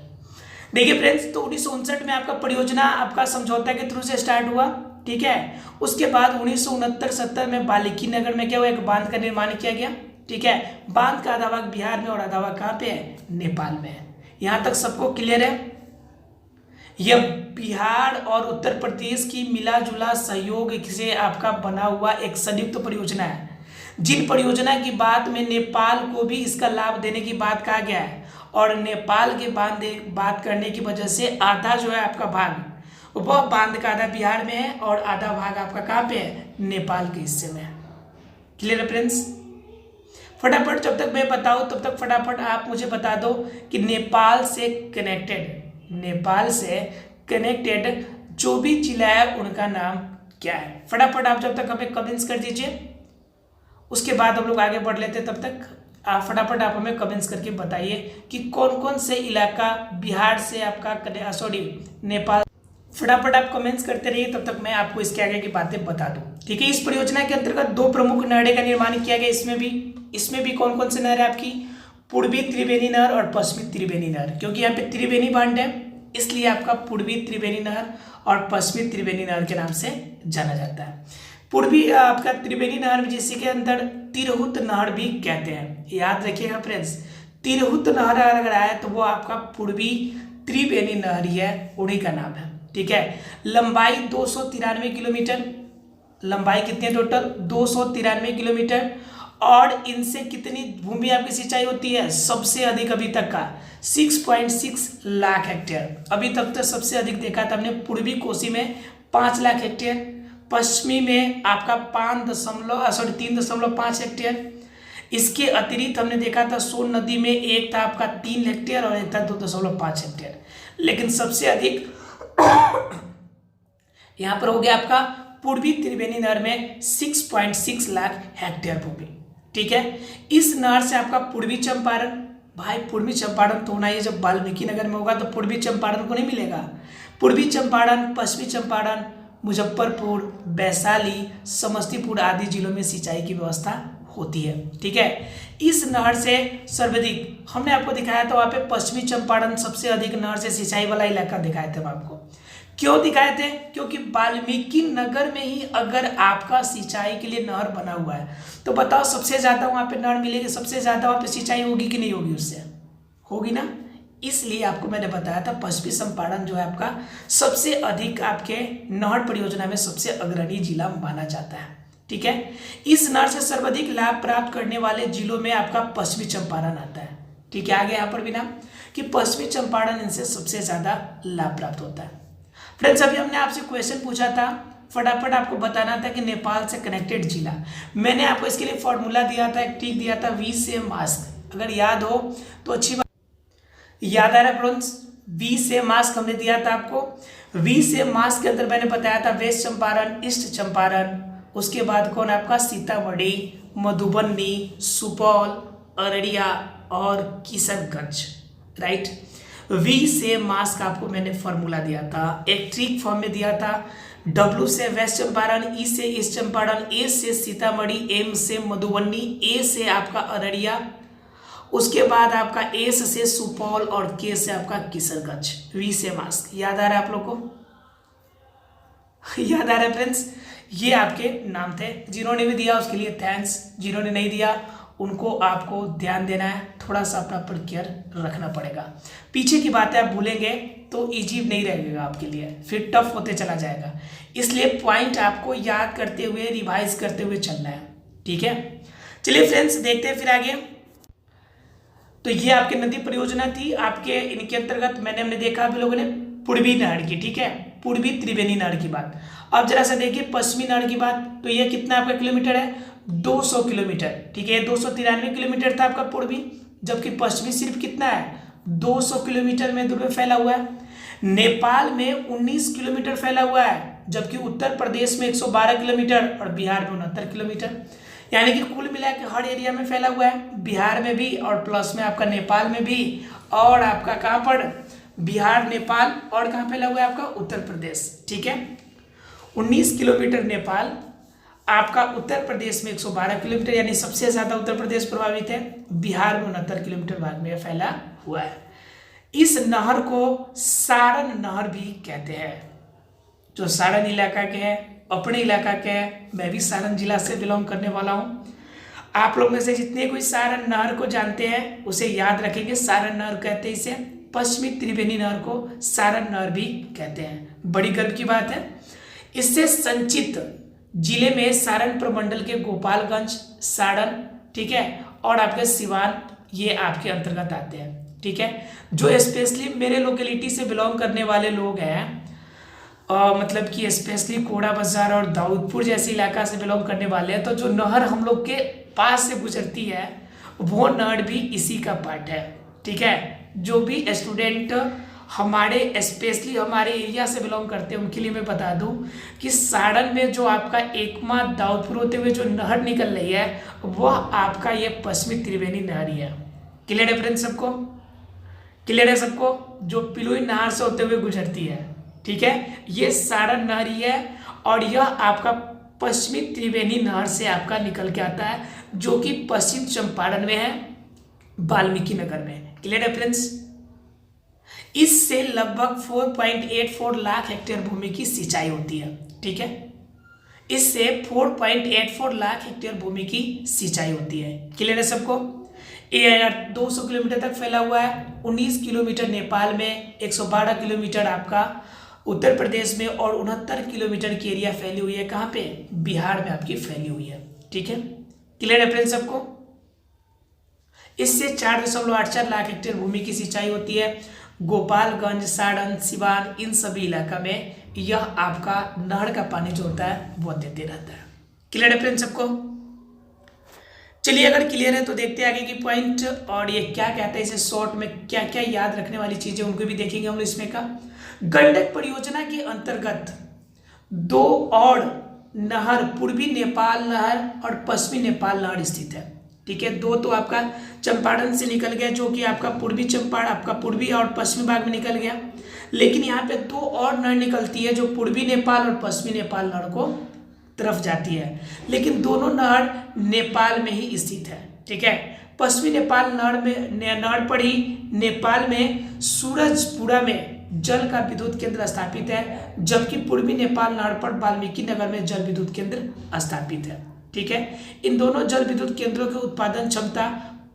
देखिए फ्रेंड्स, तो 1959 में आपका परियोजना आपका समझौता के थ्रू से स्टार्ट हुआ, ठीक है। उसके बाद 1969-70 में वाल्मीकि नगर में क्या हुआ? एक बांध का निर्माण किया गया, ठीक है। बांध का आधा भाग बिहार में और आधा भाग कहाँ पे है? नेपाल में है। यहाँ तक सबको क्लियर है? यह बिहार और उत्तर प्रदेश की मिला जुला सहयोग से आपका बना हुआ एक संयुक्त परियोजना है, जिन परियोजना की बात में नेपाल को भी इसका लाभ देने की बात कहा गया है और नेपाल के बात करने की वजह से आधा जो है आपका भाग वह बांध का आधा बिहार में है और आधा भाग आपका कहाँ पे है? नेपाल के हिस्से में है। क्लियर है फ्रेंड्स? फटाफट जब तक मैं बताऊँ तब तक फटाफट आप मुझे बता दो कि नेपाल से कनेक्टेड जो भी जिला है उनका नाम क्या है। फटाफट आप जब तक हमें कमेंट्स कर दीजिए, उसके बाद हम लोग आगे बढ़ लेते हैं। तब तक आप फटाफट आप हमें कमेंट्स करके बताइए कि कौन कौन से इलाका बिहार से आपका नेपाल। फटाफट आप कमेंट्स करते रहिए, तब तक मैं आपको इसके आगे की बातें बता दूं, ठीक है। इस परियोजना के अंतर्गत दो प्रमुख नहरें का निर्माण किया गया। इसमें भी कौन कौन से नहर है आपकी? पूर्वी त्रिवेणी नहर और पश्चिमी त्रिवेणी नहर। क्योंकि यहाँ पे त्रिवेणी बांध है इसलिए आपका पूर्वी त्रिवेणी नहर और पश्चिमी त्रिवेणी नहर के नाम से जाना जाता है। पूर्वी आपका त्रिवेणी नहर जिसी के अंदर तिरहुत नहर भी कहते हैं, याद रखिएगा फ्रेंड्स। तिरहुत नहर अगर आए तो वो आपका पूर्वी त्रिवेणी नहर ही है, उन्हीं का नाम है, ठीक है। लंबाई 293 किलोमीटर, लंबाई कितनी है टोटल? 293 किलोमीटर। और इनसे कितनी भूमि आपकी सिंचाई होती है? सबसे अधिक अभी तक का 6.6 लाख हेक्टेयर। अभी तक तो सबसे अधिक देखा था हमने पूर्वी कोसी में 5 लाख हेक्टेयर, पश्चिमी में आपका 3.5 हेक्टेयर, इसके अतिरिक्त हमने देखा था सोन नदी में एक था आपका 3 हेक्टेयर और एक था 2.5 हेक्टेयर, लेकिन सबसे अधिक यहाँ पर हो गया आपका पूर्वी त्रिवेणी नहर में 6.6 लाख हेक्टेयर भूमि। ठीक है, इस नहर से आपका पूर्वी चंपारण, भाई पूर्वी चंपारण तो होना ही, जब वाल्मीकि नगर में होगा तो पूर्वी चंपारण को नहीं मिलेगा। पूर्वी चंपारण, पश्चिमी चंपारण, मुजफ्फरपुर, वैशाली, समस्तीपुर आदि जिलों में सिंचाई की व्यवस्था होती है। ठीक है, इस नहर से सर्वाधिक हमने आपको दिखाया था, वहाँ पे पश्चिमी चंपारण सबसे अधिक नहर से सिंचाई वाला इलाका दिखाए थे हम आपको। क्यों दिखाए थे? क्योंकि वाल्मीकि नगर में ही अगर आपका सिंचाई के लिए नहर बना हुआ है तो बताओ सबसे ज्यादा वहां पे नहर मिलेगी, सबसे ज्यादा वहां पे सिंचाई होगी कि नहीं होगी? उससे होगी ना। इसलिए आपको मैंने बताया था पश्चिमी चंपारण जो है आपका सबसे अधिक आपके नहर परियोजना में सबसे अग्रणी जिला माना जाता है। ठीक है, इस नहर से सर्वाधिक लाभ प्राप्त करने वाले जिलों में आपका पश्चिमी चंपारण आता है। ठीक है, आगे यहाँ पर भी ना कि पश्चिमी चंपारण इनसे सबसे ज्यादा लाभ प्राप्त होता है। फ्रेंड्स, अभी हमने आपसे क्वेश्चन पूछा था, फटाफट आपको बताना था कि नेपाल से कनेक्टेड जिला। मैंने आपको इसके लिए फॉर्मूला दिया था, एक ट्रिक दिया था, वी से मास्क, अगर याद हो तो अच्छी बात। याद आ रहा है फ्रेंड्स? वी से मास्क हमने दिया था आपको। वी से मास्क के अंदर मैंने बताया था वेस्ट चंपारण, ईस्ट चंपारण, उसके बाद कौन आपका सीतामढ़ी, मधुबनी, सुपौल, अररिया और किशनगंज। राइट, वी से मास्क आपको मैंने फॉर्मूला दिया था, एक ट्रिक फॉर्म में दिया था। डब्ल्यू से वेस्ट चंपारण, ई से ईस्ट चंपारण, ए से सीतामढ़ी, एम से मधुबनी, ए से आपका अररिया, उसके बाद आपका एस से सुपौल और के से आपका किशनगंज। वी से मास्क याद आ रहा है आप लोग को? याद आ रहा है फ्रेंड्स? ये आपके नाम थे। जिन्होंने भी दिया उसके लिए थैंक्स, जिन्होंने नहीं दिया उनको आपको ध्यान देना है, थोड़ा सा अपना पर केयर रखना पड़ेगा। पीछे की बातें आप भूलेंगे तो इजी नहीं रहेगा आपके लिए, फिर टफ होते चला जाएगा। इसलिए पॉइंट आपको याद करते हुए, रिवाइज करते हुए चलना है। ठीक है, चलिए फ्रेंड्स देखते हैं फिर आगे। तो ये आपकी नदी परियोजना थी आपके, इनके अंतर्गत हमने देखा आप लोगों ने पूर्वी नहर की। ठीक है, पूर्वी त्रिवेणी नहर की बात। अब जरा सा देखिए पश्चिमी नहर की बात। तो ये कितना आपका किलोमीटर है? 200 किलोमीटर। ठीक है, 293 किलोमीटर था आपका पूर्वी, जबकि पश्चिमी सिर्फ कितना है? 200 किलोमीटर में दूर में फैला हुआ है। नेपाल में 19 किलोमीटर फैला हुआ है, जबकि उत्तर प्रदेश में 112 किलोमीटर और बिहार में 69 किलोमीटर। यानी कि कुल मिला के हर एरिया में फैला हुआ है, बिहार में भी और प्लस में आपका नेपाल में भी, और आपका कहाँ पर? बिहार, नेपाल, और कहाँ फैला हुआ है आपका? उत्तर प्रदेश। ठीक है, 19 किलोमीटर नेपाल, आपका उत्तर प्रदेश में 112 किलोमीटर, यानी सबसे ज्यादा उत्तर प्रदेश प्रभावित है। बिहार में 69 किलोमीटर भाग में फैला हुआ है। इस नहर को सारण नहर भी कहते हैं। जो सारण इलाका के हैं, अपने इलाका के हैं, मैं भी सारण जिला से बिलोंग करने वाला हूँ। आप लोग में से जितने कोई सारण नहर को जानते हैं उसे याद रखेंगे, सारण नहर कहते हैं इसे। पश्चिमी त्रिवेणी नहर को सारण नहर भी कहते हैं। बड़ी गर्व की बात है। इससे संचित जिले में सारण प्रमंडल के गोपालगंज, सारण, ठीक है, और आपके सिवान, ये आपके अंतर्गत आते हैं। ठीक है, जो स्पेशली मेरे लोकेलिटी से बिलोंग करने वाले लोग हैं, मतलब कि स्पेशली कोड़ा बाजार और दाऊदपुर जैसे इलाका से बिलोंग करने वाले हैं, तो जो नहर हम लोग के पास से गुजरती है वो नहर भी इसी का पार्ट है। ठीक है, जो भी स्टूडेंट हमारे स्पेशली हमारे एरिया से बिलोंग करते हैं उनके लिए मैं बता दूं कि सारण में जो आपका एकमा दाऊदपुर होते हुए जो नहर निकल रही है वह आपका ये पश्चिमी त्रिवेणी नहर ही है। क्लियर है फ्रेंड्स सबको? क्लियर है सबको? जो पिलुई नहर से होते हुए गुजरती है। ठीक है, ये सारण नहर ही है और यह आपका पश्चिमी त्रिवेणी नहर से आपका निकल के आता है, जो कि पश्चिम चंपारण में है, वाल्मीकि नगर में। क्लियर है फ्रेंड्स? इससे लगभग 4.84 लाख हेक्टेयर भूमि की सिंचाई होती है। ठीक है, इससे 4.84 लाख हेक्टेयर भूमि की सिंचाई होती है। क्लियर है सबको? ये 200 किलोमीटर तक फैला हुआ है। 19 किलोमीटर नेपाल में, 112 किलोमीटर आपका उत्तर प्रदेश में और 69 किलोमीटर की एरिया फैली हुई है। कहाँ पे? बिहार में आपकी फैली हुई है। ठीक है, क्लियर है फ्रेंड्स सबको? इससे 4.84 लाख हेक्टेयर भूमि की सिंचाई होती है। गोपालगंज, सारण, सिवान, इन सभी इलाका में यह आपका नहर का पानी जो होता है वो देते रहता है। क्लियर है फ्रेंड्स सबको? चलिए अगर क्लियर है तो देखते हैं आगे की पॉइंट, और ये क्या कहता है इसे शॉर्ट में क्या क्या याद रखने वाली चीजें उनको भी देखेंगे हम लोग इसमें का। गंडक परियोजना के अंतर्गत दो और नहर पूर्वी नेपाल नहर और पश्चिमी नेपाल नहर स्थित है। ठीक है, दो तो आपका चंपारण से निकल गया जो कि आपका पूर्वी चंपारण आपका पूर्वी और पश्चिमी भाग में निकल गया, लेकिन यहाँ पे दो और नहर निकलती है जो पूर्वी नेपाल और पश्चिमी नेपाल नहर को तरफ जाती है, लेकिन दोनों नहर नेपाल में ही स्थित है। ठीक है, पश्चिमी नेपाल नहर पर ही नेपाल में सूरजपुरा में जल का विद्युत केंद्र स्थापित है, जबकि पूर्वी नेपाल नहर पर वाल्मीकि नगर में जल विद्युत केंद्र स्थापित है। ठीक है, इन दोनों जल विद्युत केंद्रों की उत्पादन क्षमता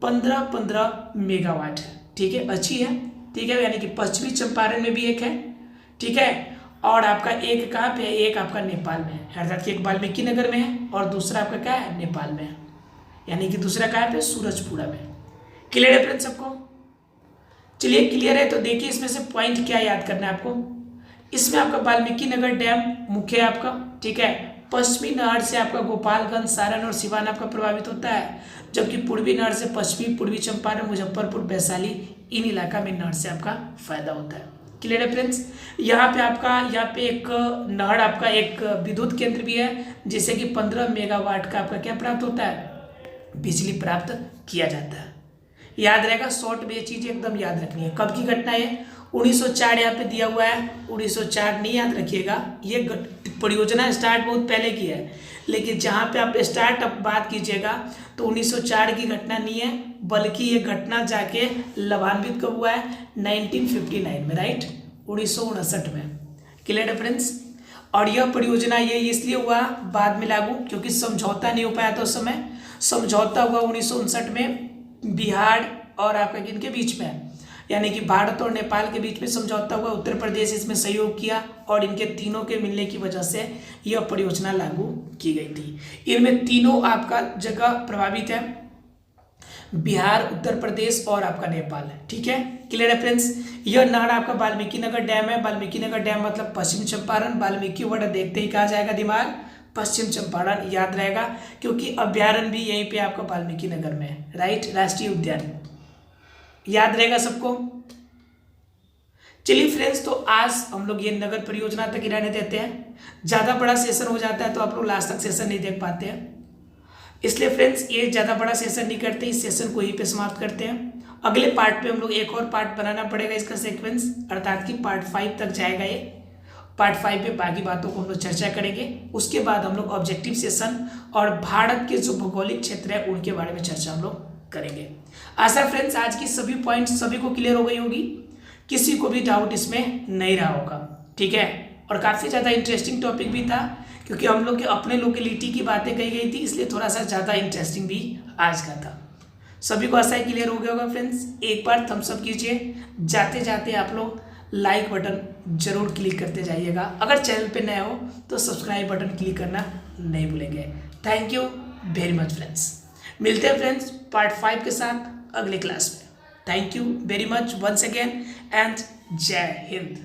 15-15 मेगावाट है। ठीक है, अच्छी है। ठीक है, यानी कि पश्चिमी चंपारण में भी एक है। ठीक है, और आपका एक कहाँ पे है, एक आपका नेपाल में है, अर्थात कि एक वाल्मीकि नगर में है और दूसरा आपका क्या है, नेपाल में है, यानी कि दूसरा कहाँ पे, सूरजपुरा में। क्लियर है फ्रेंड्स सबको? चलिए क्लियर है तो देखिए इसमें से पॉइंट क्या याद करना है आपको। इसमें आपका वाल्मीकि नगर डैम मुख्य है आपका। ठीक है, पश्चिमी नहर से आपका गोपालगंज, सारण और सिवान आपका प्रभावित होता है, जबकि पूर्वी नहर से पश्चिमी, पूर्वी चंपारण, मुजफ्फरपुर, वैशाली इन इलाका में नहर से आपका फायदा होता है। क्लियर है फ्रेंड्स? यहाँ पे एक नहर आपका एक विद्युत केंद्र भी है जिससे कि 15 मेगावाट का आपका क्या प्राप्त होता है, बिजली प्राप्त किया जाता है। याद रहेगा, शॉर्ट में ये चीज़ एकदम याद रखनी है। कब की घटना है, 1904 यहाँ पे दिया हुआ है, 1904 नहीं याद रखिएगा, ये परियोजना स्टार्ट बहुत पहले की है, लेकिन जहाँ पे आप स्टार्ट अब बात कीजिएगा तो 1904 की घटना नहीं है, बल्कि ये घटना जाके लाभान्वित कब हुआ है, 1959 में, राइट, 1959 में। क्लियर है फ्रेंड्स? और यह परियोजना ये इसलिए हुआ बाद में लागू क्योंकि समझौता नहीं हो पाया था उस समय। समझौता हुआ 1959 में बिहार और आपका किनके बीच में, यानी कि भारत और नेपाल के बीच में समझौता हुआ। उत्तर प्रदेश इसमें सहयोग किया और इनके तीनों के मिलने की वजह से यह परियोजना लागू की गई थी। इनमें तीनों आपका जगह प्रभावित है, बिहार, उत्तर प्रदेश और आपका नेपाल है। ठीक है, क्लियर है फ्रेंड्स? यह नहर आपका वाल्मीकि नगर डैम है। वाल्मीकि नगर डैम मतलब पश्चिम चंपारण, वाल्मीकि वर्ड देखते ही कहा जाएगा दिमाग पश्चिम चंपारण, याद रहेगा क्योंकि अभ्यारण्य भी यहीं पे आपका वाल्मीकि नगर में है, राइट, राष्ट्रीय उद्यान, याद रहेगा सबको। चलिए फ्रेंड्स, तो आज हम लोग ये नगर परियोजना तक ही रहने देते हैं। ज़्यादा बड़ा सेशन हो जाता है तो आप लोग लास्ट तक सेशन नहीं देख पाते हैं, इसलिए फ्रेंड्स ये ज़्यादा बड़ा सेशन नहीं करते, इस सेशन को यहीं पे समाप्त करते हैं। अगले पार्ट पे हम लोग एक और पार्ट बनाना पड़ेगा इसका सीक्वेंस, अर्थात कि पार्ट 5 तक जाएगा ये। पार्ट 5 पे बाकी बातों को हम लोग चर्चा करेंगे। उसके बाद हम लोग ऑब्जेक्टिव सेशन और भारत के जो भौगोलिक क्षेत्र है उनके बारे में चर्चा हम लोग करेंगे। आशा फ्रेंड्स आज की सभी पॉइंट्स सभी को क्लियर हो गई होगी, किसी को भी डाउट इसमें नहीं रहा होगा। ठीक है, और काफ़ी ज़्यादा इंटरेस्टिंग टॉपिक भी था क्योंकि हम लोग के अपने लोकेलिटी की बातें कही गई थी, इसलिए थोड़ा सा ज़्यादा इंटरेस्टिंग भी आज का था। सभी को आशा क्लियर हो गया होगा फ्रेंड्स। एक बार थम्स अप कीजिए, जाते जाते आप लोग लाइक बटन जरूर क्लिक करते जाइएगा। अगर चैनल पे नए हो तो सब्सक्राइब बटन क्लिक करना नहीं भूलेंगे। Thank you very much friends. मिलते हैं फ्रेंड्स पार्ट 5 के साथ अगले क्लास में। Thank you very much once again and जय हिंद।